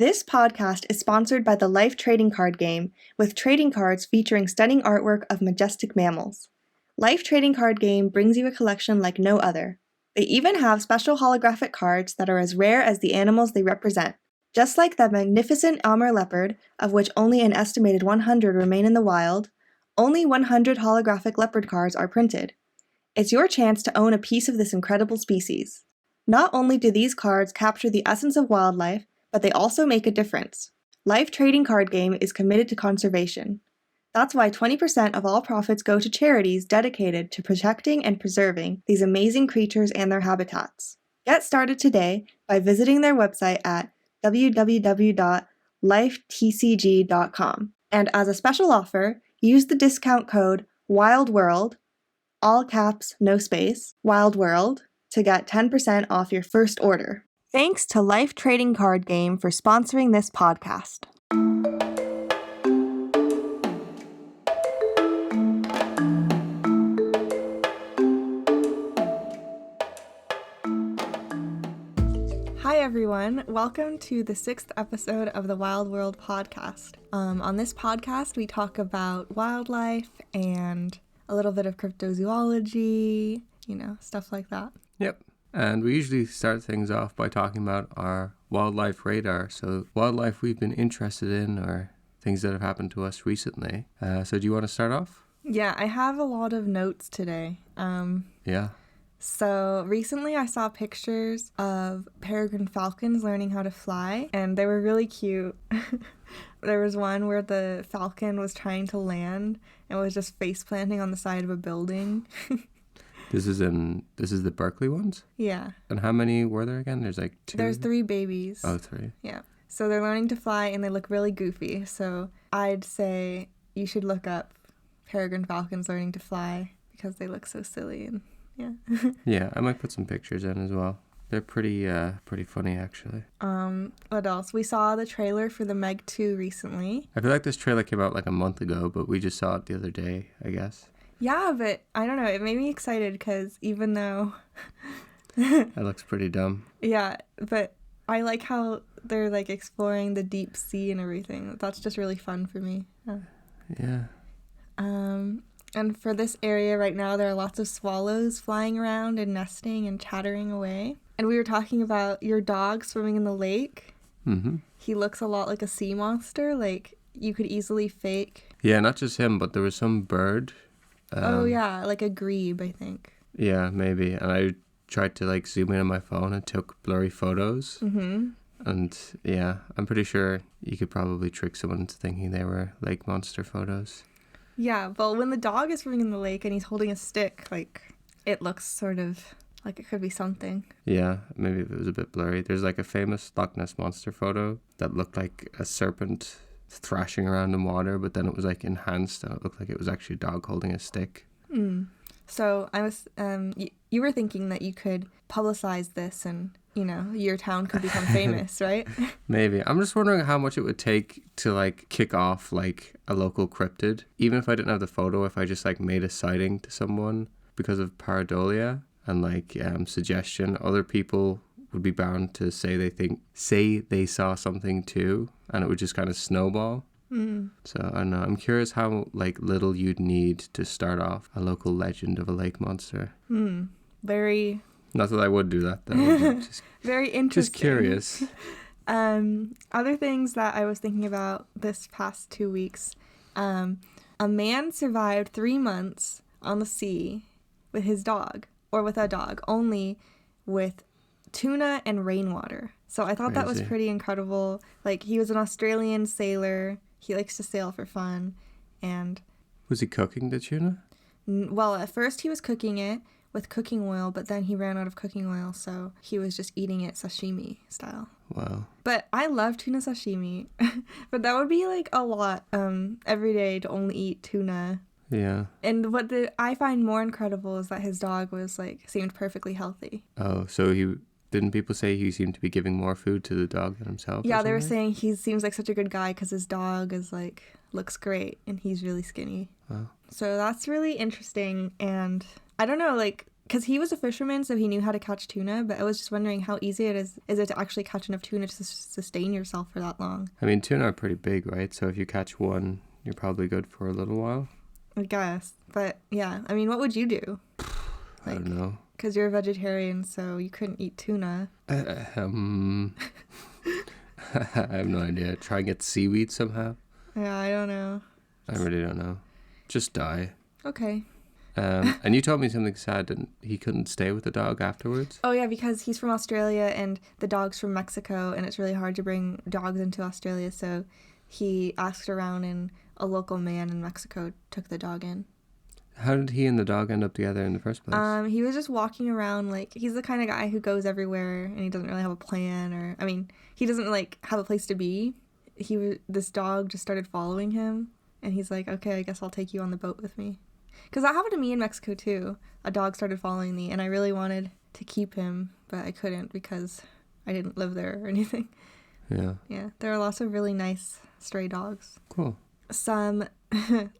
This podcast is sponsored by the Life Trading Card Game, with trading cards featuring stunning artwork of majestic mammals. Life Trading Card Game brings you a collection like no other. They even have special holographic cards that are as rare as the animals they represent. Just like the magnificent Amur leopard, of which only an estimated 100 remain in the wild, only 100 holographic leopard cards are printed. It's your chance to own a piece of this incredible species. Not only do these cards capture the essence of wildlife, but they also make a difference. Life Trading Card Game is committed to conservation. That's why 20% of all profits go to charities dedicated to protecting and preserving these amazing creatures and their habitats. Get started today by visiting their website at www.lifetcg.com. And as a special offer, use the discount code WILDWORLD, all caps, no space, WILDWORLD, to get 10% off your first order. Thanks to Life Trading Card Game for sponsoring this podcast. Hi everyone, welcome to the 6th episode of the Wild World podcast. On this podcast we talk about wildlife and a little bit of cryptozoology, stuff like that. Yep. And we usually start things off by talking about our wildlife radar. So wildlife we've been interested in or things that have happened to us recently. So do you want to start off? Yeah, I have a lot of notes today. Yeah. So recently I saw pictures of peregrine falcons learning how to fly, and they were really cute. There was one where the falcon was trying to land and was just face planting on the side of a building. This is the Berkeley ones? Yeah. And how many were there again? There's like 2? There's 3 babies. Oh, 3. Yeah. So they're learning to fly and they look really goofy. So I'd say you should look up peregrine falcons learning to fly because they look so silly and yeah. Yeah, I might put some pictures in as well. They're pretty funny actually. What else? We saw the trailer for the Meg 2 recently. I feel like this trailer came out like a month ago, but we just saw it the other day, I guess. Yeah, but I don't know. It made me excited because even though... That looks pretty dumb. Yeah, but I like how they're like exploring the deep sea and everything. That's just really fun for me. Yeah. And for this area right now, there are lots of swallows flying around and nesting and chattering away. And we were talking about your dog swimming in the lake. Mm-hmm. He looks a lot like a sea monster. Like, you could easily fake... Yeah, not just him, but there was some bird... oh yeah, like a grebe, I think. Yeah, maybe. And I tried to like zoom in on my phone and took blurry photos. Mm-hmm. And yeah, I'm pretty sure you could probably trick someone into thinking they were lake monster photos. Yeah, but when the dog is swimming in the lake and he's holding a stick, like, it looks sort of like it could be something. Yeah, maybe if it was a bit blurry. There's like a famous Loch Ness Monster photo that looked like a serpent thrashing around in water, but then it was like enhanced and it looked like it was actually a dog holding a stick. So I was you were thinking that you could publicize this and your town could become famous, right? Maybe. I'm just wondering how much it would take to like kick off like a local cryptid, even if I didn't have the photo, if I just like made a sighting to someone because of pareidolia and like suggestion, other people would be bound to say they saw something too, and it would just kind of snowball. So I don't know. I'm curious how like little you'd need to start off a local legend of a lake monster. Very. Not that I would do that though. Just, very interesting. Just curious. Other things that I was thinking about this past 2 weeks. A man survived 3 months on the sea with his dog, or with a dog, only with tuna and rainwater. So I thought that was pretty incredible. Like, he was an Australian sailor. He likes to sail for fun. And was he cooking the tuna? Well, at first he was cooking it with cooking oil, but then he ran out of cooking oil, so he was just eating it sashimi style. Wow. But I love tuna sashimi. But that would be like a lot every day to only eat tuna. Yeah. And what I find more incredible is that his dog was like seemed perfectly healthy. Oh, so didn't people say he seemed to be giving more food to the dog than himself? Yeah, they were saying he seems like such a good guy because his dog is like looks great and he's really skinny. Wow. So that's really interesting, and I don't know, like because he was a fisherman, so he knew how to catch tuna, but I was just wondering how easy it is it to actually catch enough tuna to sustain yourself for that long? I mean, tuna are pretty big, right? So if you catch one, you're probably good for a little while. I guess. But yeah, I mean, what would you do? I don't know. Because you're a vegetarian, so you couldn't eat tuna. I have no idea. Try and get seaweed somehow. Yeah, I don't know. I really don't know. Just die. Okay. And you told me something sad, and he couldn't stay with the dog afterwards. Oh yeah, because he's from Australia and the dog's from Mexico, and it's really hard to bring dogs into Australia, so he asked around and a local man in Mexico took the dog in. How did he and the dog end up together in the first place? He was just walking around, like, he's the kind of guy who goes everywhere and he doesn't really have a plan, or, I mean, he doesn't, like, have a place to be. This dog just started following him, and he's like, okay, I guess I'll take you on the boat with me. Because that happened to me in Mexico, too. A dog started following me, and I really wanted to keep him, but I couldn't because I didn't live there or anything. Yeah. Yeah, there are lots of really nice stray dogs. Cool. Some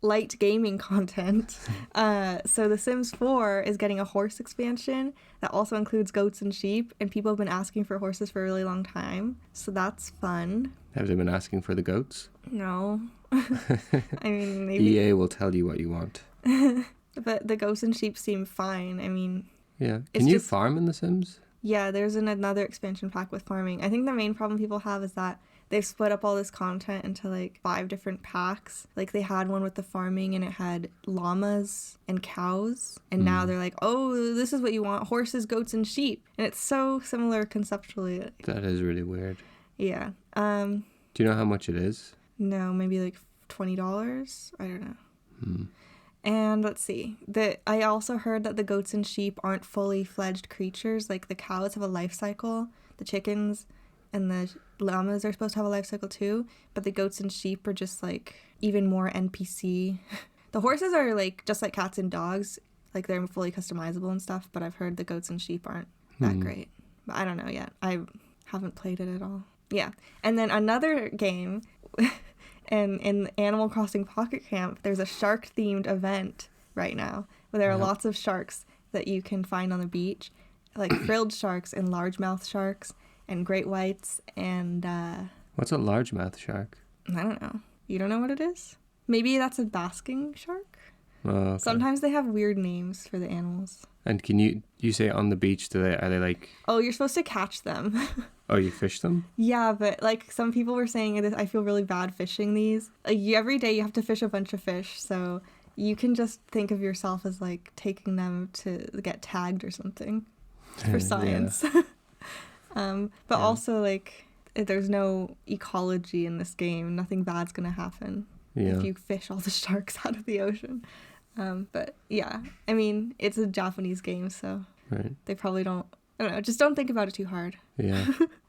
light gaming content. So The Sims 4 is getting a horse expansion that also includes goats and sheep, and people have been asking for horses for a really long time. So that's fun. Have they been asking for the goats? No. I mean, maybe. EA will tell you what you want. But the goats and sheep seem fine. I mean, Yeah. It's Can you just- farm in The Sims? yeah, there's another expansion pack with farming. I think the main problem people have is that they've split up all this content into like 5 different packs. Like they had one with the farming and it had llamas and cows. And now they're like, oh, this is what you want, horses, goats, and sheep. And it's so similar conceptually. That is really weird. Yeah. Do you know how much it is? No, maybe like $20. I don't know. Hmm. And let's see. I also heard that the goats and sheep aren't fully fledged creatures. Like the cows have a life cycle. The chickens and the llamas are supposed to have a life cycle too. But the goats and sheep are just like even more NPC. The horses are like just like cats and dogs. Like they're fully customizable and stuff. But I've heard the goats and sheep aren't that great. But I don't know yet. I haven't played it at all. Yeah. And then another game... And in Animal Crossing Pocket Camp, there's a shark-themed event right now where there are lots of sharks that you can find on the beach, like frilled sharks and largemouth sharks and great whites and... What's a largemouth shark? I don't know. You don't know what it is? Maybe that's a basking shark? Oh, okay. Sometimes they have weird names for the animals. And can you say on the beach, are they like... Oh, you're supposed to catch them. Oh, you fish them? Yeah, but like some people were saying this, I feel really bad fishing these. Like, every day you have to fish a bunch of fish, so you can just think of yourself as like taking them to get tagged or something for science. But also like there's no ecology in this game. Nothing bad's gonna happen if you fish all the sharks out of the ocean. But yeah, I mean it's a Japanese game, so they probably don't. I don't know. Just don't think about it too hard. Yeah.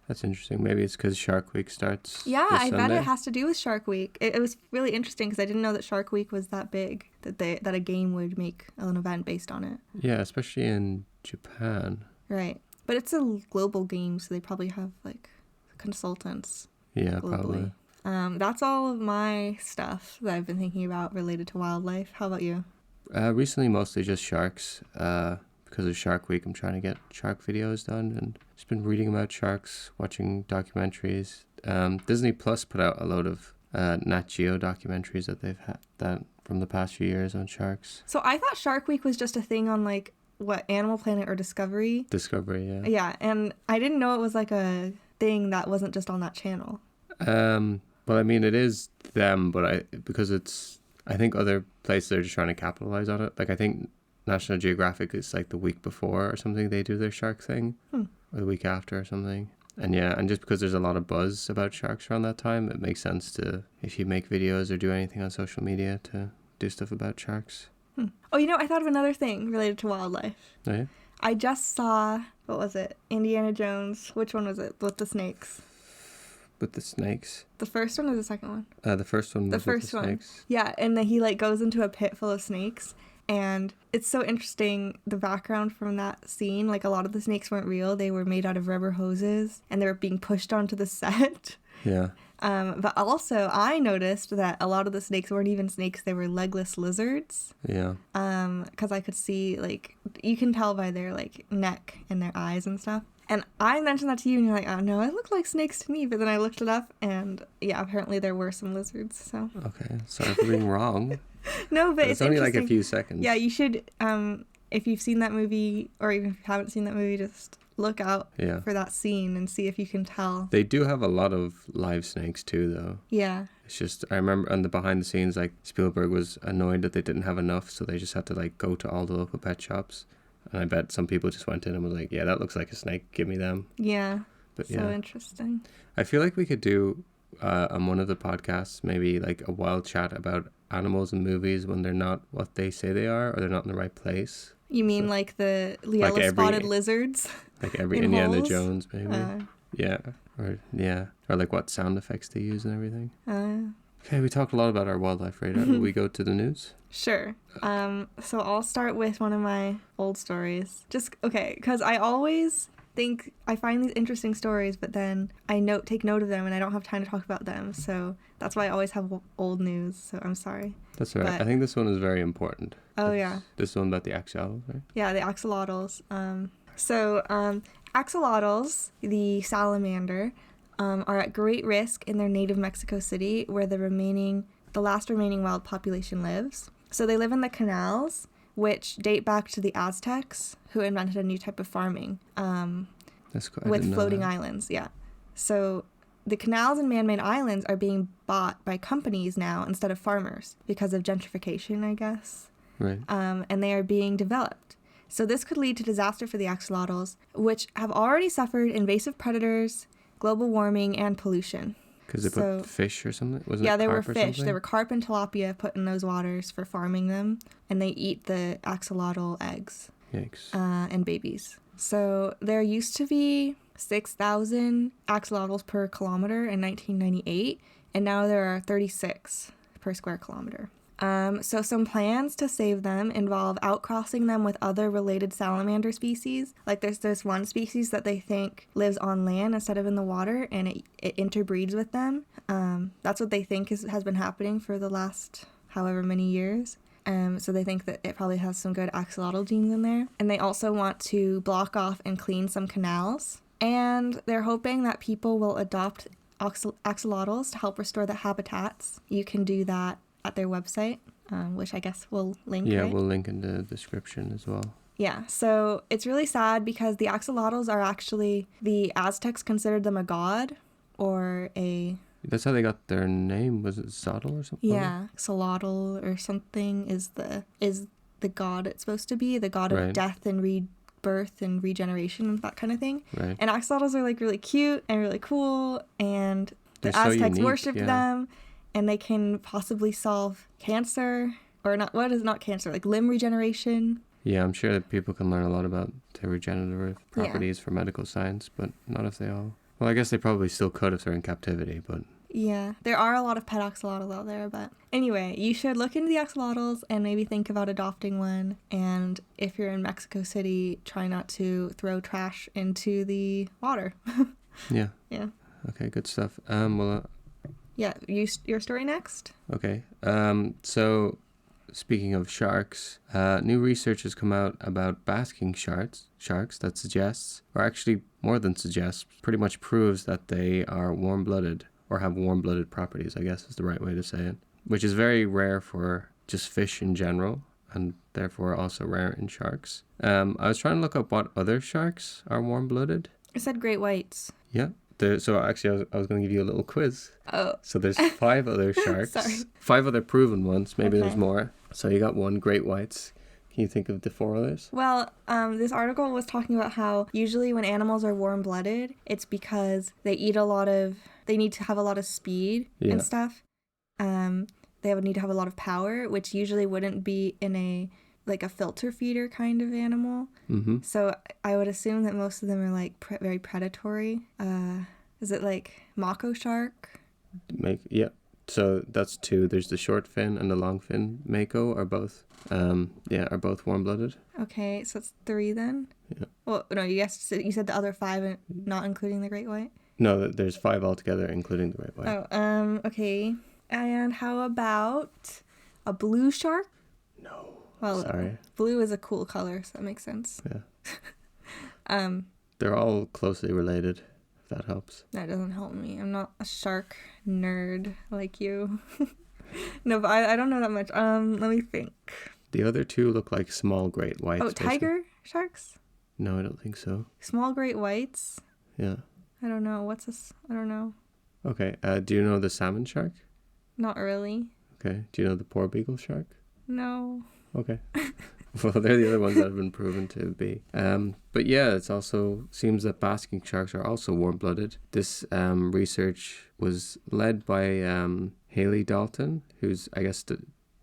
That's interesting. Maybe it's because Shark Week starts. Yeah, this I bet Sunday. it has to do with Shark Week. It was really interesting because I didn't know that Shark Week was that big, that a game would make an event based on it. Yeah, especially in Japan. Right. But it's a global game, so they probably have like consultants. Yeah, globally. probably. That's all of my stuff that I've been thinking about related to wildlife. How about you? Recently, mostly just sharks. Because of Shark Week, I'm trying to get shark videos done, and just been reading about sharks, watching documentaries. Disney Plus put out a load of Nat Geo documentaries that they've had that from the past few years on sharks. So I thought Shark Week was just a thing on like what, Animal Planet or Discovery? Discovery, yeah. Yeah, and I didn't know it was like a thing that wasn't just on that channel. Well, I mean, it is them, but I think other places are just trying to capitalize on it. Like, I think National Geographic is like the week before or something they do their shark thing, or the week after or something. And yeah, and just because there's a lot of buzz about sharks around that time, it makes sense to, if you make videos or do anything on social media, to do stuff about sharks. Oh, I thought of another thing related to wildlife. Oh, yeah? I just saw, what was it? Indiana Jones. Which one was it? With the snakes. With the snakes? The first one or the second one? The first one was The with first the one. snakes. Yeah, and then he like goes into a pit full of snakes. And it's so interesting, the background from that scene. Like, a lot of the snakes weren't real. They were made out of rubber hoses, and they were being pushed onto the set. Yeah. But also, I noticed that a lot of the snakes weren't even snakes; they were legless lizards. Yeah. Because I could see, like, you can tell by their, like, neck and their eyes and stuff. And I mentioned that to you, and you're like, oh, no, it looked like snakes to me. But then I looked it up, and, yeah, apparently there were some lizards, so. Okay, sorry for being wrong. No, but It's only like a interesting. few seconds. Yeah, you should, if you've seen that movie, or even if you haven't seen that movie, just look out for that scene and see if you can tell. They do have a lot of live snakes, too, though. Yeah. It's just, I remember on the behind the scenes, like, Spielberg was annoyed that they didn't have enough, so they just had to, like, go to all the local pet shops. And I bet some people just went in and was like, yeah, that looks like a snake, give me them. Yeah. But so interesting. I feel like we could do, on one of the podcasts, maybe, like, a wild chat about animals in movies when they're not what they say they are, or they're not in the right place. You mean like the yellow-spotted lizards? Like every Indiana Jones, maybe. Yeah. Or like what sound effects they use and everything. Okay, we talked a lot about our wildlife radar. Will we go to the news? Sure. So I'll start with one of my old stories. Because I always think I find these interesting stories, but then I take note of them and I don't have time to talk about them. So that's why I always have old news. So I'm sorry. That's all right. I think this one is very important. Yeah. This one about the axolotls, right? Yeah, the axolotls. Axolotls, the salamander, are at great risk in their native Mexico City, where the last remaining wild population lives. So they live in the canals, which date back to the Aztecs, who invented a new type of farming. That's cool. With floating islands, yeah. So the canals and man-made islands are being bought by companies now instead of farmers because of gentrification, I guess. Right. And they are being developed. So this could lead to disaster for the axolotls, which have already suffered invasive predators, global warming, and pollution. Because they put fish or something? There were fish. There were carp and tilapia put in those waters for farming them, and they eat the axolotl eggs. Yikes. And babies. So there used to be 6,000 axolotls per kilometer in 1998, and now there are 36 per square kilometer. So some plans to save them involve outcrossing them with other related salamander species. Like there's this one species that they think lives on land instead of in the water, and it interbreeds with them. That's what they think has been happening for the last however many years. So they think that it probably has some good axolotl genes in there. And they also want to block off and clean some canals. And they're hoping that people will adopt axolotls to help restore the habitats. You can do that at their website, which I guess we'll link. Yeah, right? We'll link in the description as well. Yeah, so it's really sad because the axolotls are actually, the Aztecs considered them a god or a... That's how they got their name. Was it Zotl or something? Yeah, Axolotl or something is the god it's supposed to be, the god of death and rebirth and regeneration and that kind of thing. Right. And axolotls are like really cute and really cool, and the Aztecs worshipped them, and they can possibly solve cancer, or not, what is not cancer, like limb regeneration. Yeah, I'm sure that people can learn a lot about their regenerative properties for medical science, but not if they all... Well, I guess they probably still could if they're in captivity, but... Yeah, there are a lot of pet axolotls out there, but anyway, you should look into the axolotls and maybe think about adopting one. And if you're in Mexico City, try not to throw trash into the water. Yeah. Yeah. Okay, good stuff. Yeah, your story next? Okay. So, speaking of sharks, new research has come out about basking sharks that suggests, or actually more than suggests, pretty much proves that they are warm-blooded, or have warm-blooded properties, I guess is the right way to say it, which is very rare for just fish in general, and therefore also rare in sharks. I was trying to look up what other sharks are warm-blooded. I said great whites. Yeah. So actually, I was going to give you a little quiz. Oh. So there's 5 other sharks. Sorry. 5 other proven ones. Maybe there's more. So you got 1, great whites. Can you think of the 4 others? Well, this article was talking about how usually when animals are warm-blooded, it's because they need to have a lot of speed and stuff. They would need to have a lot of power, which usually wouldn't be in a filter feeder kind of animal. Mm-hmm. So I would assume that most of them are like very predatory. Is it like mako shark? Yeah. So that's 2. There's the short fin and the long fin mako are both warm-blooded. Okay, so it's 3 then. Yeah. Well, no, you said the other 5, not including the great white. No, there's 5 altogether, including the great white. Oh, okay. And how about a blue shark? No. Well, Sorry. blue is a cool color, so that makes sense. Yeah. They're all closely related, if that helps. That doesn't help me. I'm not a shark nerd like you. No, but I don't know that much. Let me think. The other 2 look like small great whites. Oh, tiger sharks? No, I don't think so. Small great whites? Yeah. I don't know. What's this? I don't know. Okay. Do you know the salmon shark? Not really. Okay. Do you know the porbeagle shark? No. Okay. Well, they're the other ones that have been proven to be. But yeah, it's also seems that basking sharks are also warm-blooded. This research was led by Hayley Dalton, who's, I guess,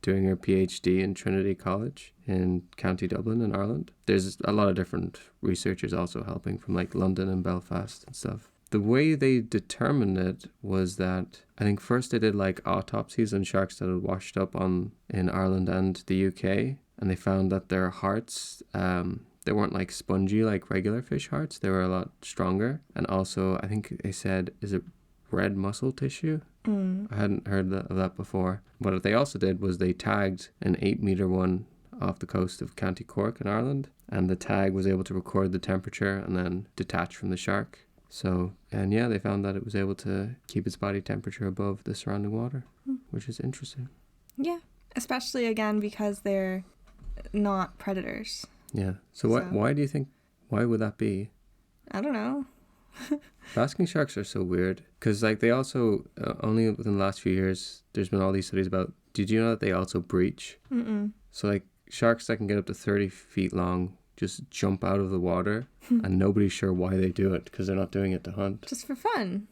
doing her PhD in Trinity College in County Dublin in Ireland. There's a lot of different researchers also helping from like London and Belfast and stuff. The way they determined it was that I think first they did like autopsies on sharks that had washed up in Ireland and the UK, and they found that their hearts, they weren't like spongy like regular fish hearts. They were a lot stronger, and also I think they said, is it red muscle tissue? I hadn't heard of that before. But what they also did was they tagged an 8-meter one off the coast of County Cork in Ireland, and the tag was able to record the temperature and then detach from the shark. So, and yeah, they found that it was able to keep its body temperature above the surrounding water, which is interesting. Yeah, especially again because they're not predators. Yeah. So why do you think, why would that be? I don't know. Basking sharks are so weird because like they also only within the last few years there's been all these studies about, did you know that they also breach? So like sharks that can get up to 30 feet long just jump out of the water and nobody's sure why they do it because they're not doing it to hunt. Just for fun.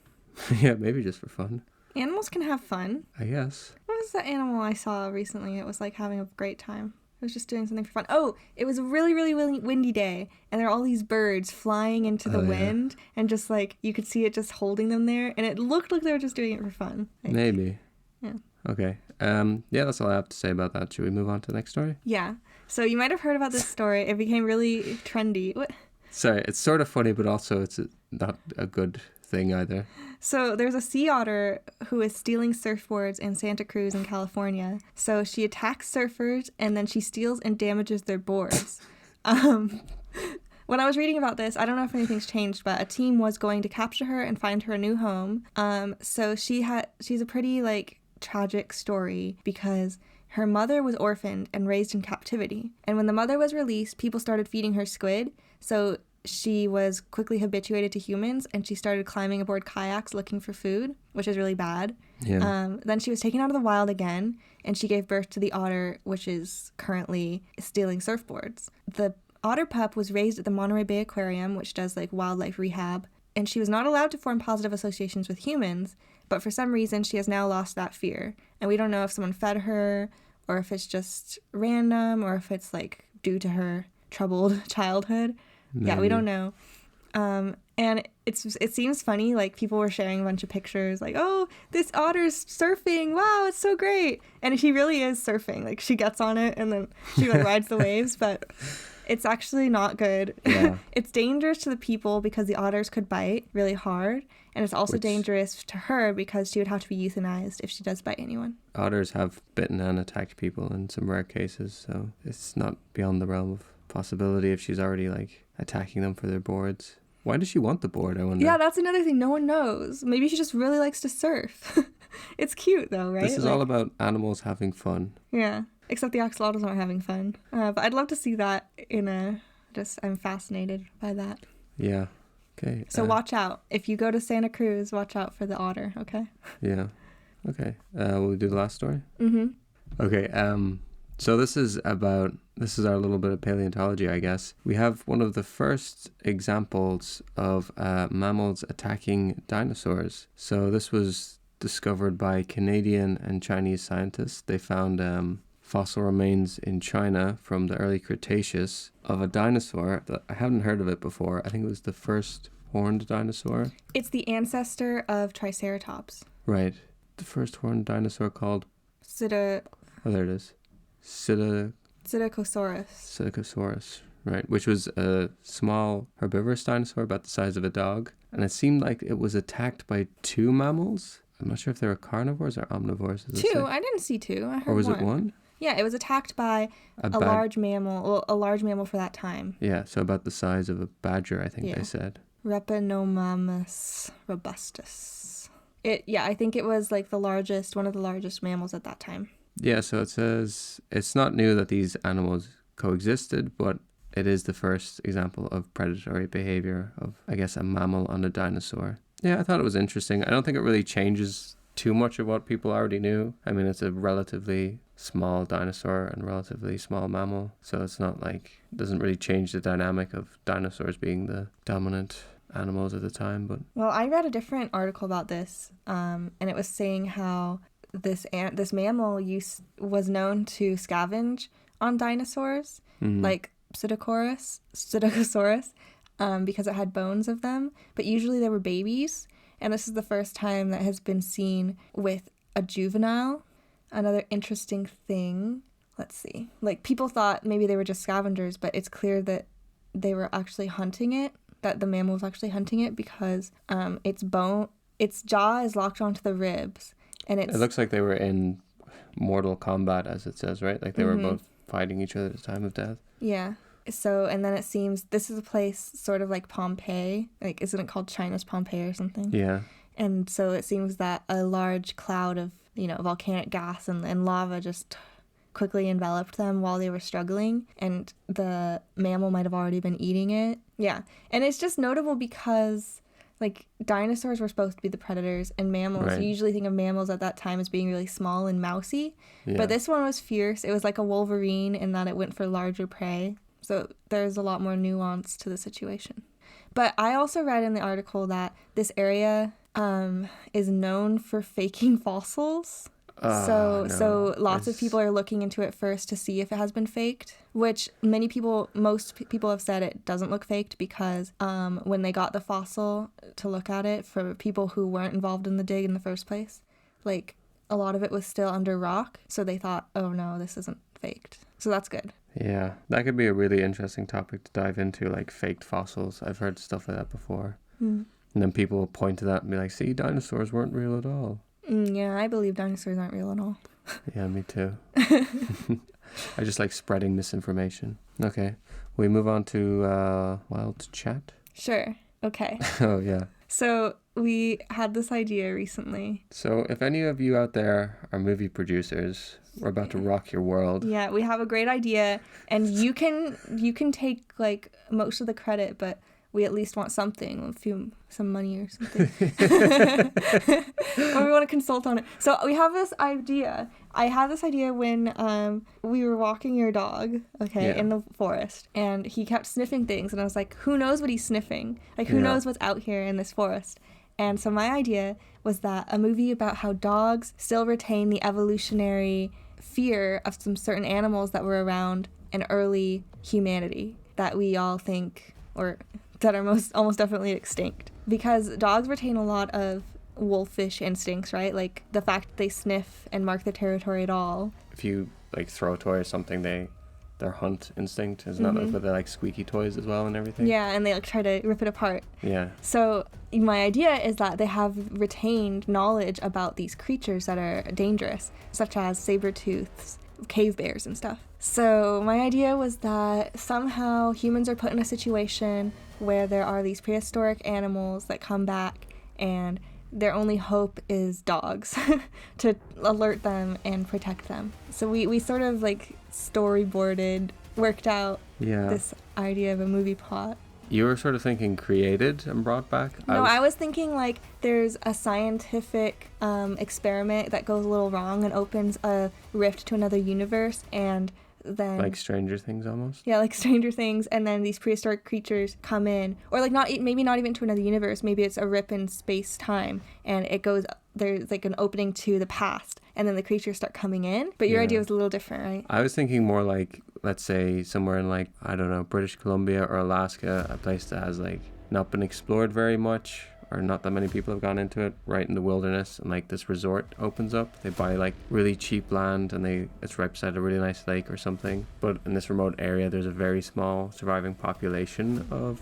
Yeah, maybe just for fun. Animals can have fun. I guess. What was that animal I saw recently? It was like having a great time. It was just doing something for fun. Oh, it was a really, really, really windy day, and there are all these birds flying into the wind, and just like you could see it just holding them there, and it looked like they were just doing it for fun. Like, maybe. Yeah. Okay. Yeah, that's all I have to say about that. Should we move on to the next story? Yeah. So you might have heard about this story. It became really trendy. What? Sorry, it's sort of funny, but also it's not a good thing either. So there's a sea otter who is stealing surfboards in Santa Cruz in California. So she attacks surfers and then she steals and damages their boards. When I was reading about this, I don't know if anything's changed, but a team was going to capture her and find her a new home. So she's a pretty like tragic story because her mother was orphaned and raised in captivity. And when the mother was released, people started feeding her squid. So she was quickly habituated to humans and she started climbing aboard kayaks looking for food, which is really bad. Yeah. Then she was taken out of the wild again and she gave birth to the otter, which is currently stealing surfboards. The otter pup was raised at the Monterey Bay Aquarium, which does like wildlife rehab, and she was not allowed to form positive associations with humans, but for some reason she has now lost that fear. And we don't know if someone fed her or if it's just random or if it's like due to her troubled childhood. Maybe. Yeah, we don't know. And it seems funny, like people were sharing a bunch of pictures like, oh, this otter's surfing, wow, it's so great. And she really is surfing, like she gets on it and then she like rides the waves, but it's actually not good. Yeah. It's dangerous to the people because the otters could bite really hard, and it's also dangerous to her because she would have to be euthanized if she does bite anyone. Otters have bitten and attacked people in some rare cases, so it's not beyond the realm of possibility if she's already like attacking them for their boards. Why does she want the board, I wonder? Yeah, that's another thing no one knows. Maybe she just really likes to surf. It's cute though, right? This is all about animals having fun. Yeah, except the axolotls aren't having fun. But I'd love to see that I'm fascinated by that. Yeah. Okay. So watch out. If you go to Santa Cruz, watch out for the otter, okay? Yeah. Okay. Will we do the last story? Mm-hmm. Okay. So this is our little bit of paleontology, I guess. We have one of the first examples of mammals attacking dinosaurs. So this was discovered by Canadian and Chinese scientists. They found fossil remains in China from the early Cretaceous of a dinosaur that I haven't heard of it before. I think it was the first horned dinosaur. It's the ancestor of Triceratops. Right. The first horned dinosaur called... Oh, there it is. Psittacosaurus. Psittacosaurus. Right, which was a small herbivorous dinosaur about the size of a dog. And it seemed like it was attacked by 2 mammals. I'm not sure if they were carnivores or omnivores. 2? I didn't see 2. I heard or was 1. it 1? Yeah, it was attacked by a large mammal. Well, a large mammal for that time. Yeah, so about the size of a badger, I think Yeah. they said. Repenomamus robustus. I think it was like one of the largest mammals at that time. Yeah, so it says it's not new that these animals coexisted, but it is the first example of predatory behavior of, I guess, a mammal on a dinosaur. Yeah, I thought it was interesting. I don't think it really changes too much of what people already knew. I mean, it's a relatively small dinosaur and relatively small mammal, so it's not like, it doesn't really change the dynamic of dinosaurs being the dominant animals at the time. But well, I read a different article about this, and it was saying how this mammal was known to scavenge on dinosaurs, like Psittacosaurus, because it had bones of them, but usually they were babies, and this is the first time that has been seen with a juvenile. Another interesting thing, let's see, like people thought maybe they were just scavengers, but it's clear that they were actually hunting it, that the mammal was actually hunting it, because its jaw is locked onto the ribs, and it looks like they were in mortal combat, as it says, right? Like they were both fighting each other at the time of death. Yeah. So, and then it seems this is a place sort of like Pompeii. Like, isn't it called China's Pompeii or something? Yeah. And so it seems that a large cloud of, volcanic gas and lava just quickly enveloped them while they were struggling. And the mammal might have already been eating it. Yeah. And it's just notable because, like, dinosaurs were supposed to be the predators, and mammals, right. You usually think of mammals at that time as being really small and mousy. Yeah. But this one was fierce. It was like a wolverine in that it went for larger prey. So there's a lot more nuance to the situation. But I also read in the article that this area is known for faking fossils. So lots of people are looking into it first to see if it has been faked, which most people have said it doesn't look faked, because when they got the fossil to look at it, for people who weren't involved in the dig in the first place, like a lot of it was still under rock. So they thought, oh no, this isn't faked. So that's good. Yeah, that could be a really interesting topic to dive into, like faked fossils. I've heard stuff like that before. And then people will point to that and be like, see, dinosaurs weren't real at all. Yeah, I believe dinosaurs aren't real at all. Yeah, me too. I just like spreading misinformation. Okay, we move on to wild chat. Sure. Okay. Oh, yeah. So we had this idea recently. So if any of you out there are movie producers, we're about to rock your world. Yeah, we have a great idea, and you can take like most of the credit, but we at least want something, some money or something. Or we want to consult on it. So we have this idea. I had this idea when we were walking your dog, in the forest, and he kept sniffing things, and I was like, who knows what he's sniffing? Like, who knows what's out here in this forest? And so my idea was that a movie about how dogs still retain the evolutionary fear of some certain animals that were around in early humanity that we all think, or that are almost definitely extinct. Because dogs retain a lot of wolfish instincts, right? Like the fact that they sniff and mark their territory at all. If you like throw a toy or something, their hunt instinct is not like, but they like squeaky toys as well and everything. Yeah, and they like try to rip it apart. Yeah. So my idea is that they have retained knowledge about these creatures that are dangerous, such as saber-tooths, cave bears and stuff. So my idea was that somehow humans are put in a situation where there are these prehistoric animals that come back, and their only hope is dogs to alert them and protect them. So we sort of like worked out this idea of a movie plot. You were sort of thinking created and brought back? No, I was thinking like there's a scientific experiment that goes a little wrong and opens a rift to another universe, and then like Stranger Things almost? Yeah, like Stranger Things, and then these prehistoric creatures come in, or like maybe not even to another universe, maybe it's a rip in space-time, and there's like an opening to the past, and then the creatures start coming in. But your idea was a little different, right? I was thinking more like, let's say somewhere in like, I don't know, British Columbia or Alaska, a place that has like not been explored very much, or not that many people have gone into it, right in the wilderness, and like this resort opens up. They buy like really cheap land, and it's right beside a really nice lake or something. But in this remote area, there's a very small surviving population of,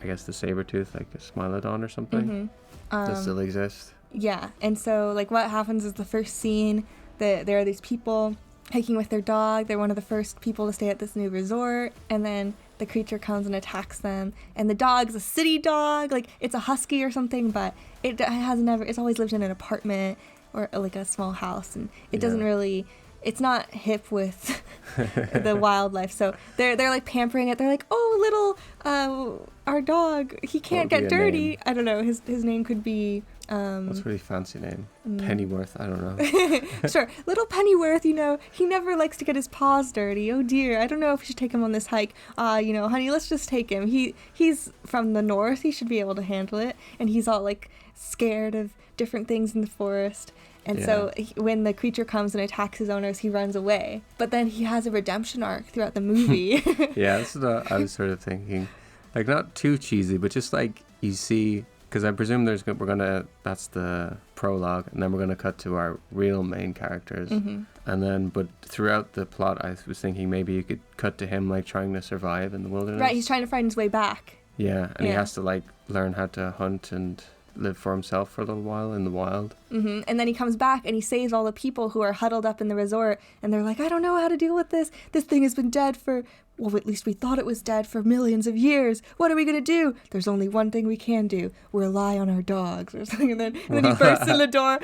I guess, the saber-tooth, like a smilodon or something, that still exists. Yeah, and so like what happens is the first scene that there are these people hiking with their dog. They're one of the first people to stay at this new resort, and then the creature comes and attacks them. And the dog's a city dog, like it's a husky or something, but it's always lived in an apartment or like a small house, and it doesn't really. It's not hip with the wildlife, so they're like pampering it. They're like, oh, little our dog, he can't get dirty. I don't know. His name could be. What's a really fancy name? Pennyworth. I don't know. Sure, little Pennyworth. You know, he never likes to get his paws dirty. Oh dear, I don't know if we should take him on this hike. Honey, let's just take him. He's from the north. He should be able to handle it. And he's all like scared of different things in the forest. And so when the creature comes and attacks his owners, he runs away. But then he has a redemption arc throughout the movie. Yeah, that's what I was sort of thinking. Like, not too cheesy, but just like you see, because I presume that's the prologue, and then we're going to cut to our real main characters. And then, but throughout the plot, I was thinking maybe you could cut to him like trying to survive in the wilderness. Right, he's trying to find his way back. Yeah, and he has to like learn how to hunt and live for himself for a little while in the wild. And then he comes back and he saves all the people who are huddled up in the resort, and they're like, I don't know how to deal with this. This thing has been dead for, well, at least we thought it was dead for millions of years. What are we going to do? There's only one thing we can do. Rely on our dogs or something. And then he bursts in the door.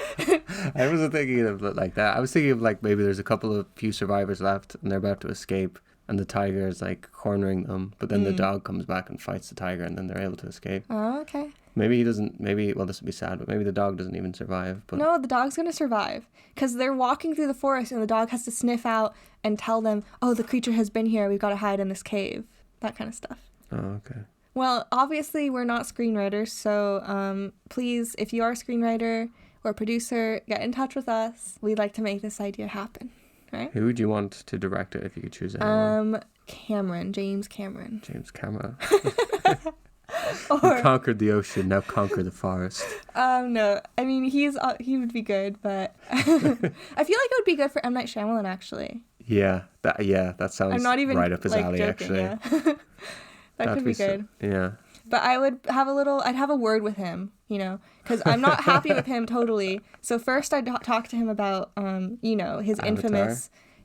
I wasn't thinking of it like that. I was thinking of like maybe there's a couple of few survivors left and they're about to escape, and the tiger is like cornering them, but then the dog comes back and fights the tiger, and then they're able to escape. Oh, okay. Maybe he doesn't, well, this would be sad, but maybe the dog doesn't even survive. But no, the dog's going to survive, because they're walking through the forest and the dog has to sniff out and tell them, oh, the creature has been here, we've got to hide in this cave, that kind of stuff. Oh, okay. Well, obviously we're not screenwriters, so please, if you are a screenwriter or producer, get in touch with us. We'd like to make this idea happen, right? Who would you want to direct it if you could choose anyone? James Cameron. James Cameron. Or, you conquered the ocean, now conquer the forest. No, I mean, he would be good, but I feel like it would be good for M. Night Shyamalan, actually. Yeah, that sounds I'm not even, right up his alley, joking, actually. Yeah. That could be good. Yeah. But I'd have a word with him, because I'm not happy with him totally. So first I'd talk to him about, his Avatar.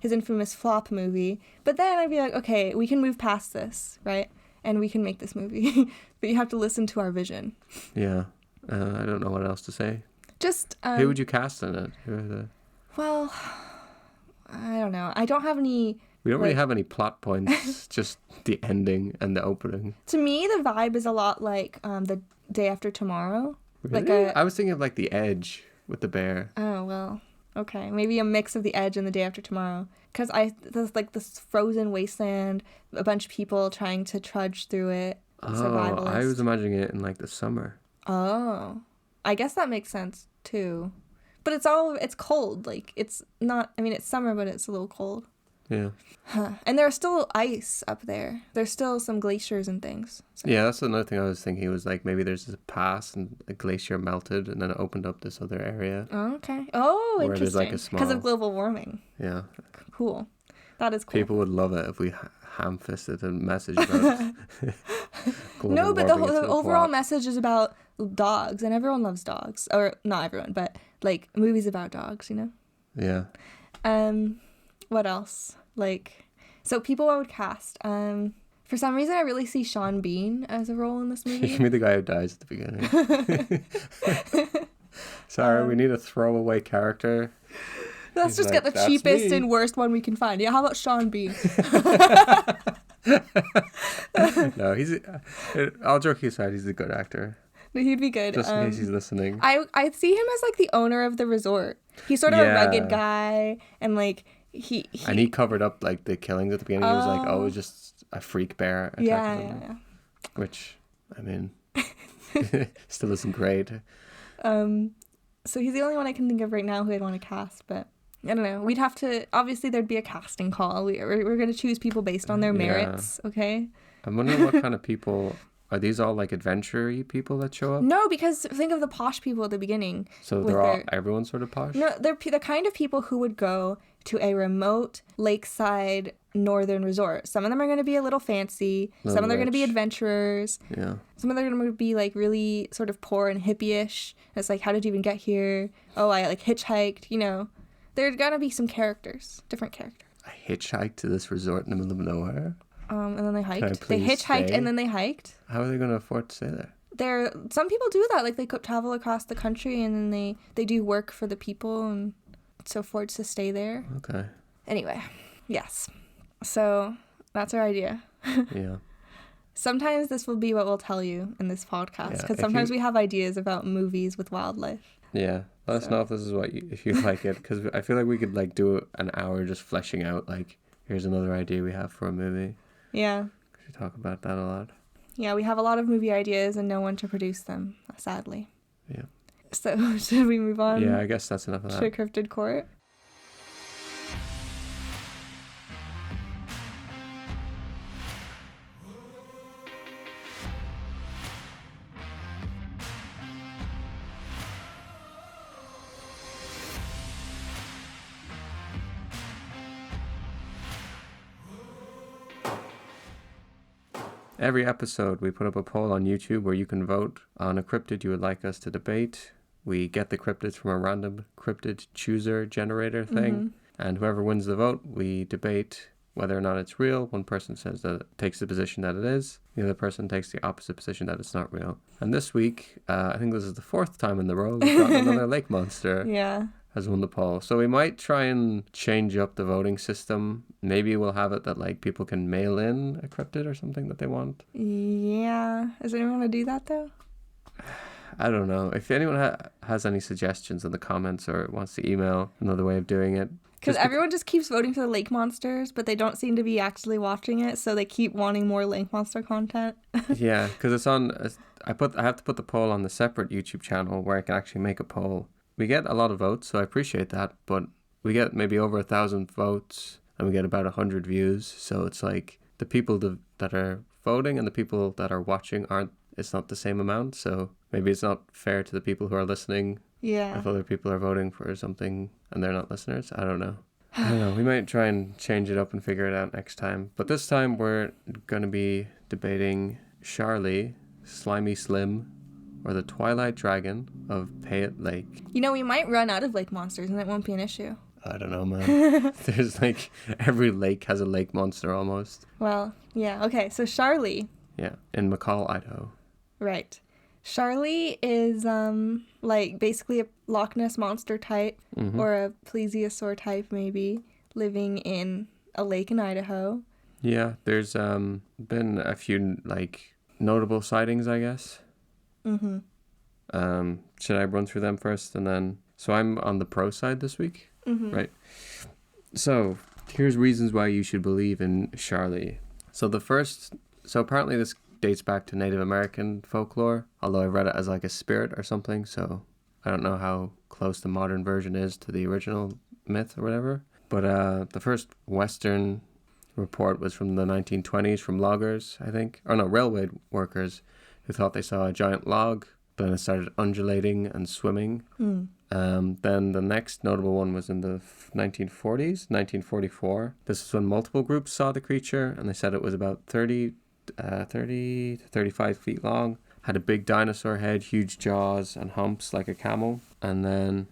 infamous flop movie. But then I'd be like, okay, we can move past this, right? And we can make this movie. But you have to listen to our vision. Yeah. I don't know what else to say. Just... who would you cast in it? Well, I don't know. I don't have any... We don't really have any plot points, just the ending and the opening. To me, the vibe is a lot like The Day After Tomorrow. Really? I was thinking of like The Edge with the bear. Oh, well, okay. Maybe a mix of The Edge and The Day After Tomorrow. Because there's like this frozen wasteland, a bunch of people trying to trudge through it. Oh, I was imagining it in like the summer. Oh, I guess that makes sense too. But it's cold. Like, it's not, I mean, it's summer, but it's a little cold. Yeah. Huh. And there's still ice up there. There's still some glaciers and things. So. Yeah, that's another thing I was thinking, was like maybe there's a pass and a glacier melted and then it opened up this other area. Oh, okay. Oh, where there's like interesting. a Because of global warming. Yeah. Cool. That is cool. People would love it if we ham-fisted a message about global No, but the overall plot. message is about dogs, and everyone loves dogs. Or not everyone, but like movies about dogs, Yeah. What else? So people I would cast. For some reason, I really see Sean Bean as a role in this movie. Give me the guy who dies at the beginning. Sorry, we need a throwaway character. Let's just get the cheapest and worst one we can find. Yeah, how about Sean Bean? No, all joking aside, he's a good actor. He'd be good. Just in case he's listening. I see him as like the owner of the resort. He's sort of a rugged guy, and like and he covered up like the killings at the beginning. He was like, it was just a freak bear attacking yeah. Which, I mean, still isn't great. So he's the only one I can think of right now who I'd want to cast, but I don't know. We'd have to, obviously there'd be a casting call. We're going to choose people based on their merits, okay? I'm wondering what kind of people Are these all like adventure-y people that show up? No, because think of the posh people at the beginning. So they're all everyone's sort of posh? No, they're the kind of people who would go to a remote lakeside northern resort. Some of them are going to be a little fancy. Some of them are going to be adventurers. Yeah. Some of them are going to be like really sort of poor and hippie-ish. It's like, how did you even get here? Oh, I like hitchhiked, you know. There's going to be some characters, different characters. I hitchhiked to this resort in the middle of nowhere. And then they hiked. They please hitchhiked stay? and then they hiked. How are they going to afford to stay there? Some people do that. Like they travel across the country and then they do work for the people and so affords to stay there. Okay. Anyway, yes. So that's our idea. Yeah. Sometimes this will be what we'll tell you in this podcast because Yeah, sometimes we have ideas about movies with wildlife. Yeah. Let us know if this is if you like it, because I feel like we could like do an hour just fleshing out like, here's another idea we have for a movie. Yeah. We talk about that a lot. Yeah, we have a lot of movie ideas and no one to produce them, sadly. Yeah. So should we move on? Yeah, I guess that's enough of that. To Cryptid Court. Every episode, we put up a poll on YouTube where you can vote on a cryptid you would like us to debate. We get the cryptids from a random cryptid chooser generator thing. And whoever wins the vote, we debate whether or not it's real. One person says that it takes the position that it is. The other person takes the opposite position that it's not real. And this week, I think this is the 4th time in the row, we've got another lake monster. Yeah. Has won the poll. So we might try and change up the voting system. Maybe we'll have it that like people can mail in a cryptid or something that they want. Yeah. Is anyone going to do that though? I don't know. If anyone has any suggestions in the comments or wants to email another way of doing it. Because everyone just keeps voting for the lake monsters, but they don't seem to be actually watching it, so they keep wanting more lake monster content. Yeah, because it's on. I have to put the poll on the separate YouTube channel where I can actually make a poll. We get a lot of votes, so I appreciate that, but we get maybe over 1,000 votes and we get about 100 views. So it's like the people that are voting and the people that are watching it's not the same amount. So maybe it's not fair to the people who are listening. Yeah. If other people are voting for something and they're not listeners. I don't know. We might try and change it up and figure it out next time. But this time we're going to be debating Charlie, Slimy Slim, or the Twilight Dragon of Payette Lake. You know, we might run out of lake monsters and it won't be an issue. I don't know, man. There's like, every lake has a lake monster almost. Well, yeah. Okay, so Charlie. Yeah, in McCall, Idaho. Right. Charlie is like basically a Loch Ness monster type or a plesiosaur type maybe, living in a lake in Idaho. Yeah, there's been a few like notable sightings, I guess. Mm-hmm. Should I run through them first and then... So I'm on the pro side this week, right? So here's reasons why you should believe in Charlie. So apparently this dates back to Native American folklore, although I read it as like a spirit or something, so I don't know how close the modern version is to the original myth or whatever. But the first Western report was from the 1920s from loggers, I think. Or no, railway workers who thought they saw a giant log. Then it started undulating and swimming. Then the next notable one was in the 1940s, 1944. This is when multiple groups saw the creature, and they said it was about 30 to 35 feet long. Had a big dinosaur head, huge jaws, and humps like a camel. And then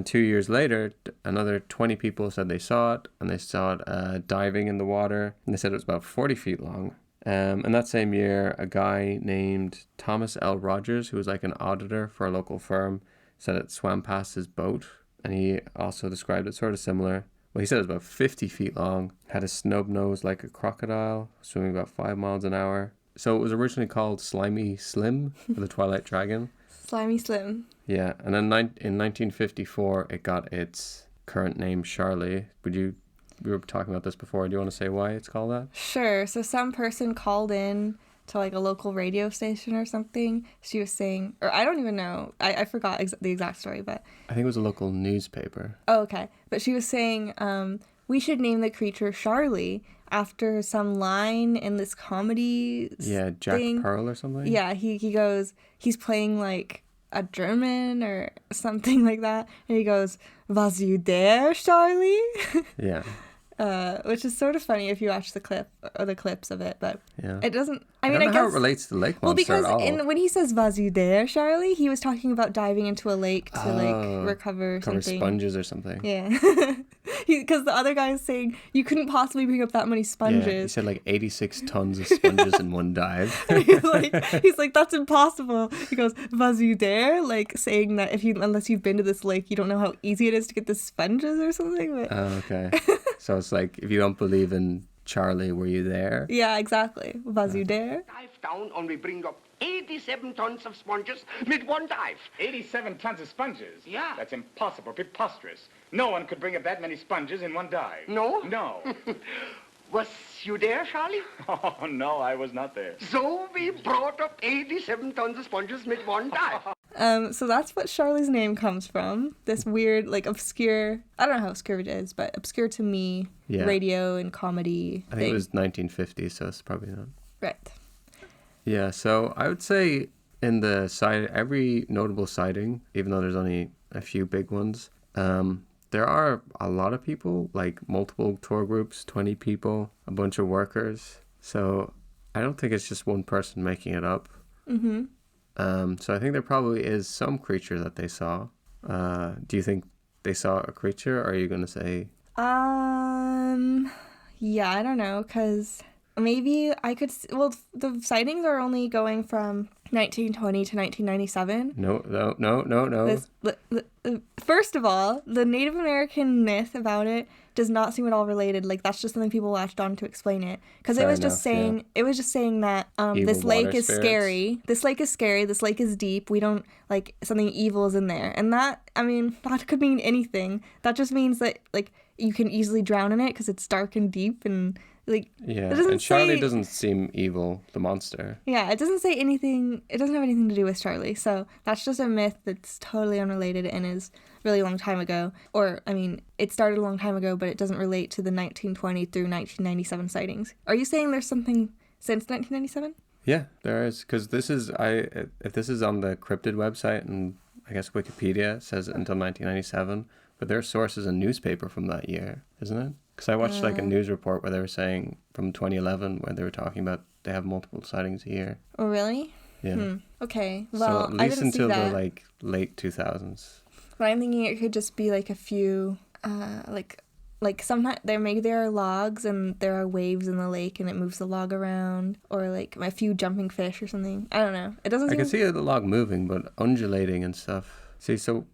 2 years later, another 20 people said they saw it, and they saw it diving in the water, and they said it was about 40 feet long. And that same year, a guy named Thomas L. Rogers, who was like an auditor for a local firm, said it swam past his boat, and he also described it sort of similar. Well, he said it was about 50 feet long, had a snub nose like a crocodile, swimming about 5 miles an hour. So it was originally called Slimy Slim, for the Twilight Dragon. Slimy Slim. Yeah, and then in 1954, it got its current name, Charlie. We were talking about this before. Do you want to say why it's called that? Sure. So some person called in to like a local radio station or something. She was saying, or I don't even know. I forgot the exact story, but... I think it was a local newspaper. Oh, okay. But she was saying we should name the creature Charlie after some line in this comedy Jack thing. Pearl or something. Yeah, he goes, he's playing like a German or something like that, and he goes, "Was you there, Charlie?" Yeah. Which is sort of funny if you watch the clip or the clips of it, but it doesn't. I mean, don't I know how guess it relates to lake monster well, because at all. when he says "Was you there, Charlie," he was talking about diving into a lake to like recover something. Sponges or something. Yeah, because the other guy is saying you couldn't possibly bring up that many sponges. Yeah, he said like 86 tons of sponges in one dive. he's like, that's impossible. He goes, "Was you there?" Like saying that unless you've been to this lake, you don't know how easy it is to get the sponges or something. But... Oh, okay. So it's like, if you don't believe in Charlie, were you there? Yeah, exactly. Was you there? Dive down and we bring up 87 tons of sponges with one dive. 87 tons of sponges? Yeah. That's impossible, preposterous. No one could bring up that many sponges in one dive. No? No. Was you there, Charlie? Oh, no, I was not there. So we brought up 87 tons of sponges with one dive. So that's what Charlie's name comes from. This weird, like, obscure, I don't know how obscure it is, but obscure to me, radio and comedy I think it was 1950, so it's probably not. Right. Yeah, so I would say in the every notable sighting, even though there's only a few big ones, there are a lot of people, like multiple tour groups, 20 people, a bunch of workers. So I don't think it's just one person making it up. Mm-hmm. So I think there probably is some creature that they saw. Do you think they saw a creature, or are you going to say... Yeah, I don't know, because maybe I could... Well, the sightings are only going from 1920 to 1997. No. First of all, the Native American myth about it does not seem at all related. Like, that's just something people latched on to explain it. Because it was just saying that this lake is scary. This lake is scary. This lake is deep. We don't, like, something evil is in there. And that, I mean, that could mean anything. That just means that, like, you can easily drown in it because it's dark and deep and... Like, yeah, and Charlie doesn't seem evil, the monster. Yeah, it doesn't say anything, it doesn't have anything to do with Charlie, so that's just a myth that's totally unrelated and is really long time ago. Or, I mean, it started a long time ago, but it doesn't relate to the 1920 through 1997 sightings. Are you saying there's something since 1997? Yeah, there is, because if this is on the Cryptid website, and I guess Wikipedia says until 1997, but their source is a newspaper from that year, isn't it? Because I watched like a news report where they were saying from 2011 where they were talking about they have multiple sightings a year. Oh, really? Yeah. Okay. Well, so at least I didn't until see that. the like late 2000s. But I'm thinking it could just be like a few, like sometimes there are logs and there are waves in the lake and it moves the log around, or like a few jumping fish or something. I don't know. It doesn't. I can see the log moving, but undulating and stuff. See, so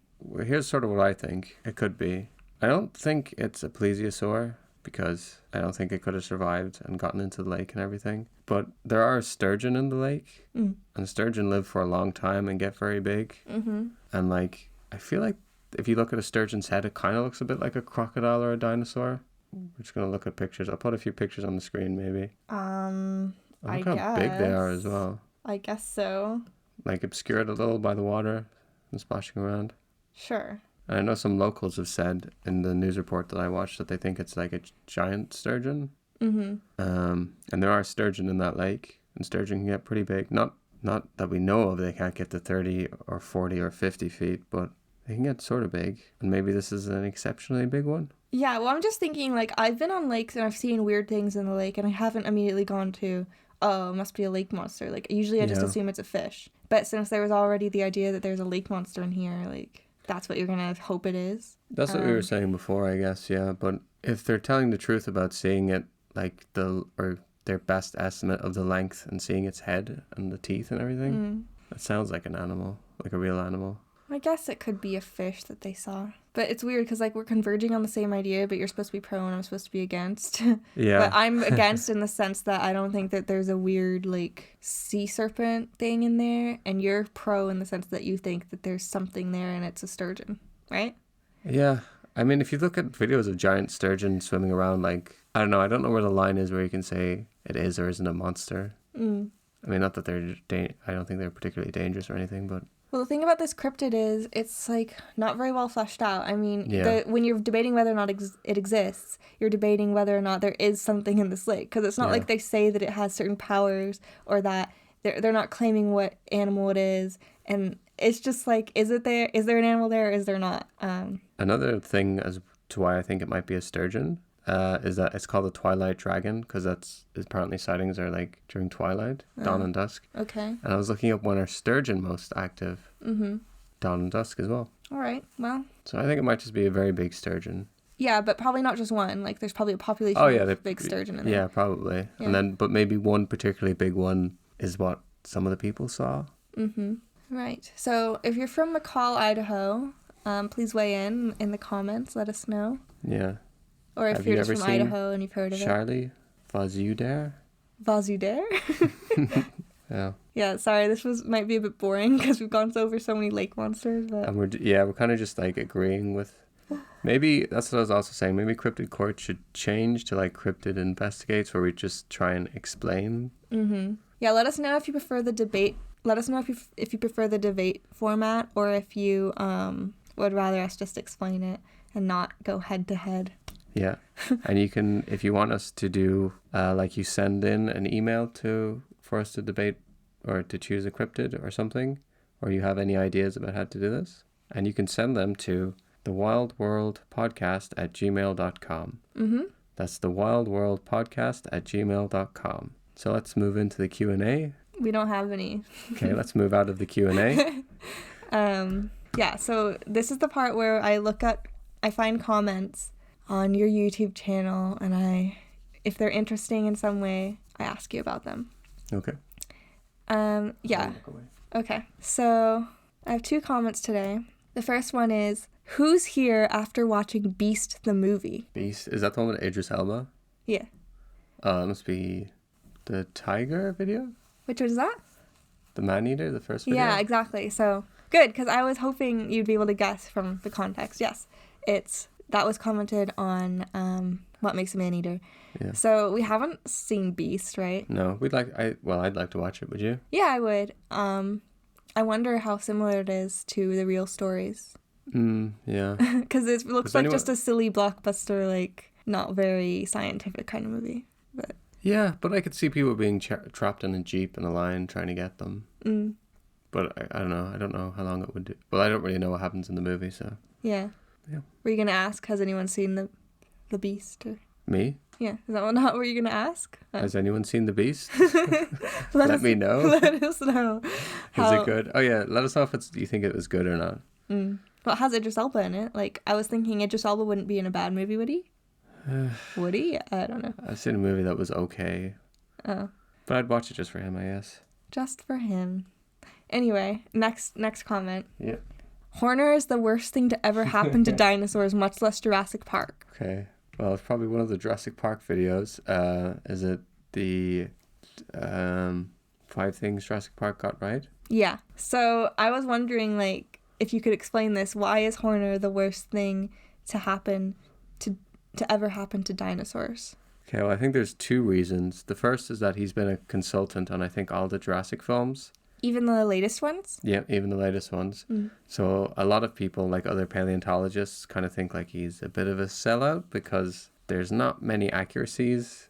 here's sort of what I think it could be. I don't think it's a plesiosaur because I don't think it could have survived and gotten into the lake and everything. But there are sturgeon in the lake, and sturgeon live for a long time and get very big. Mm-hmm. And like, I feel like if you look at a sturgeon's head, it kind of looks a bit like a crocodile or a dinosaur. We're just gonna look at pictures. I'll put a few pictures on the screen, maybe. Look how big they are as well. I guess so. Like obscured a little by the water and splashing around. Sure. And I know some locals have said in the news report that I watched that they think it's like a giant sturgeon. Mm-hmm. And there are sturgeon in that lake, and sturgeon can get pretty big. Not that we know of, they can't get to 30 or 40 or 50 feet, but they can get sort of big. And maybe this is an exceptionally big one. Yeah, well, I'm just thinking, like, I've been on lakes and I've seen weird things in the lake, and I haven't immediately gone to, oh, it must be a lake monster. Like, usually I just assume it's a fish. But since there was already the idea that there's a lake monster in here, like... That's what you're going to hope it is. That's what we were saying before, I guess, yeah. But if they're telling the truth about seeing it, like or their best estimate of the length and seeing its head and the teeth and everything, that sounds like an animal, like a real animal. I guess it could be a fish that they saw. But it's weird because, like, we're converging on the same idea, but you're supposed to be pro and I'm supposed to be against. Yeah. But I'm against in the sense that I don't think that there's a weird, like, sea serpent thing in there. And you're pro in the sense that you think that there's something there and it's a sturgeon, right? Yeah. I mean, if you look at videos of giant sturgeon swimming around, like, I don't know where the line is where you can say it is or isn't a monster. I mean, not that I don't think they're particularly dangerous or anything, but... Well, the thing about this cryptid is it's like not very well fleshed out. I mean, Yeah. when you're debating whether or not it exists, you're debating whether or not there is something in this lake. Because it's not Yeah. like they say that it has certain powers or that they're not claiming what animal it is. And it's just like, is it there? Is there an animal there or is there not? Another thing as to why I think it might be a sturgeon is that it's called the Twilight Dragon because that's apparently sightings are like during twilight, dawn and dusk. Okay. And I was looking up when are sturgeon most active. Mm-hmm. Dawn and dusk as well. All right. Well, So I think it might just be a very big sturgeon. yeah, but probably not just one. Like, there's probably a population of big sturgeon in there. Yeah, probably. Yeah. And then, but maybe one particularly big one is what some of the people saw. Mm-hmm. Right. So if you're from McCall, Idaho, please weigh in the comments. Let us know. Yeah. Or if Have you're you just ever from seen Idaho and you've heard of Charlie, was you there? it. Was you there? Yeah. Yeah, sorry, this might be a bit boring because we've gone over so many lake monsters, but And we're kind of just like agreeing with. Maybe that's what I was also saying. Maybe Cryptid Court should change to like Cryptid Investigates, where we just try and explain. mm-hmm. Yeah, let us know if you prefer the debate. Let us know if you prefer the debate format or if you would rather us just explain it and not go head to head. Yeah, and you can, if you want us to do, like you send in an email for us to debate or to choose a cryptid or something, or you have any ideas about how to do this, and you can send them to thewildworldpodcast@gmail.com. Mm-hmm. That's thewildworldpodcast@gmail.com. So let's move into the Q&A. We don't have any. Okay, let's move out of the Q&A. Yeah, so this is the part where I find comments on your YouTube channel, and if they're interesting in some way, I ask you about them. Okay. Yeah. Okay. So I have 2 comments today. The first one is, who's here after watching Beast the movie? Beast, is that the one with Idris Elba? Yeah. That must be the tiger video? Which one is that? The man-eater, the first video? Yeah, exactly. So good, because I was hoping you'd be able to guess from the context. Yes, that was commented on What Makes a Man-Eater. Yeah. So we haven't seen Beast, right? No, I'd like to watch it, would you? Yeah, I would. I wonder how similar it is to the real stories. Yeah. Because it looks like just a silly blockbuster, like not very scientific kind of movie. But Yeah, but I could see people being trapped in a jeep and a lion trying to get them. But I don't know. I don't know how long it would do. Well, I don't really know what happens in the movie, so. yeah. Were you gonna ask? Has anyone seen the Beast? Or... Me? Yeah, is that not what you're gonna ask? Has anyone seen The Beast? Let me know. Let us know. Is it good? Oh yeah, let us know if you think it was good or not. Well, it has Idris Elba in it. Like, I was thinking Idris Elba wouldn't be in a bad movie, would he? Would he? I don't know. I've seen a movie that was okay. Oh. But I'd watch it just for him, I guess. Just for him. Anyway, next comment. Yeah. Horner is the worst thing to ever happen to dinosaurs, much less Jurassic Park. Okay. Well, it's probably one of the Jurassic Park videos. Is it the 5 things Jurassic Park got right? Yeah. So I was wondering, like, if you could explain this. Why is Horner the worst thing to happen to ever happen to dinosaurs? Okay, well, I think there's 2 reasons. The first is that he's been a consultant on, I think, all the Jurassic films. Even the latest ones? Yeah, even the latest ones. So a lot of people, like other paleontologists, kind of think like he's a bit of a sellout because there's not many accuracies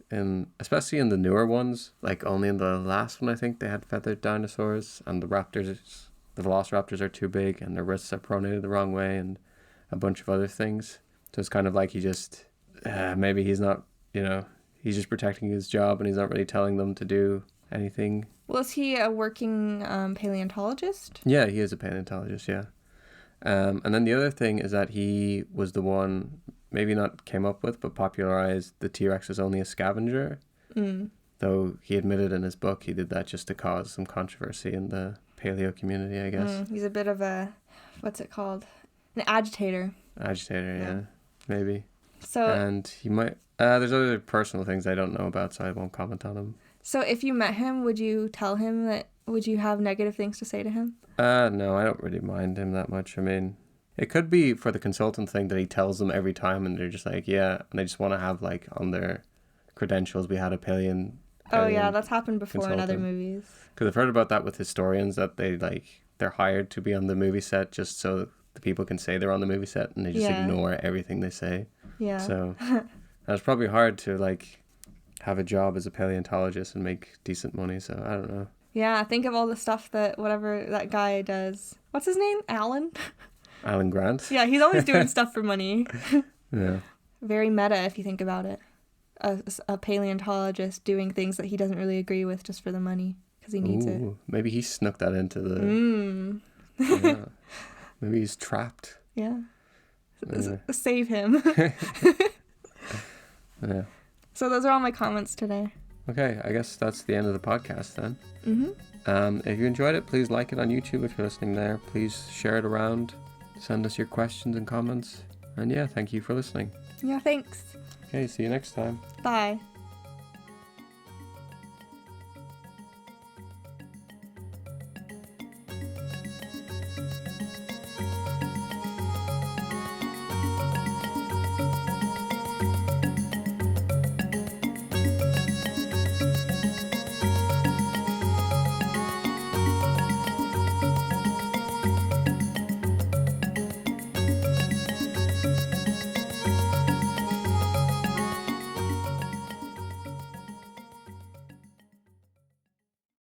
especially in the newer ones. Like only in the last one, I think they had feathered dinosaurs, and the velociraptors are too big and their wrists are pronated the wrong way and a bunch of other things. So it's kind of like he just, maybe he's not, he's just protecting his job and he's not really telling them to do anything. Well, is he a working paleontologist? Yeah, he is a paleontologist, yeah. And then the other thing is that he was the one, maybe not came up with, but popularized the T-Rex as only a scavenger. Though he admitted in his book he did that just to cause some controversy in the paleo community, I guess. He's a bit of a, what's it called? An agitator. Agitator, yeah. Maybe. So, and he might, there's other personal things I don't know about, so I won't comment on him. So if you met him, would you tell him that, would you have negative things to say to him? No, I don't really mind him that much. I mean, it could be for the consultant thing that he tells them every time and they're just like, yeah, and they just want to have like on their credentials, we had a paleo Oh yeah, that's happened before consultant. in other movies. Because I've heard about that with historians, that they they're hired to be on the movie set just so the people can say they're on the movie set, and they just ignore everything they say. Yeah. So it's probably hard to like have a job as a paleontologist and make decent money. So I don't know. Yeah, think of all the stuff that whatever that guy does. What's his name? Alan? Alan Grant. Yeah, he's always doing stuff for money. Yeah. Very meta if you think about it. A paleontologist doing things that he doesn't really agree with just for the money because he needs it. Maybe he snuck that into the... Yeah. Maybe he's trapped. Yeah. Save him. Yeah. So those are all my comments today. Okay, I guess that's the end of the podcast then. If you enjoyed it, please like it on YouTube if you're listening there. Please share it around. Send us your questions and comments. And yeah, thank you for listening. Yeah, thanks. Okay, see you next time. Bye.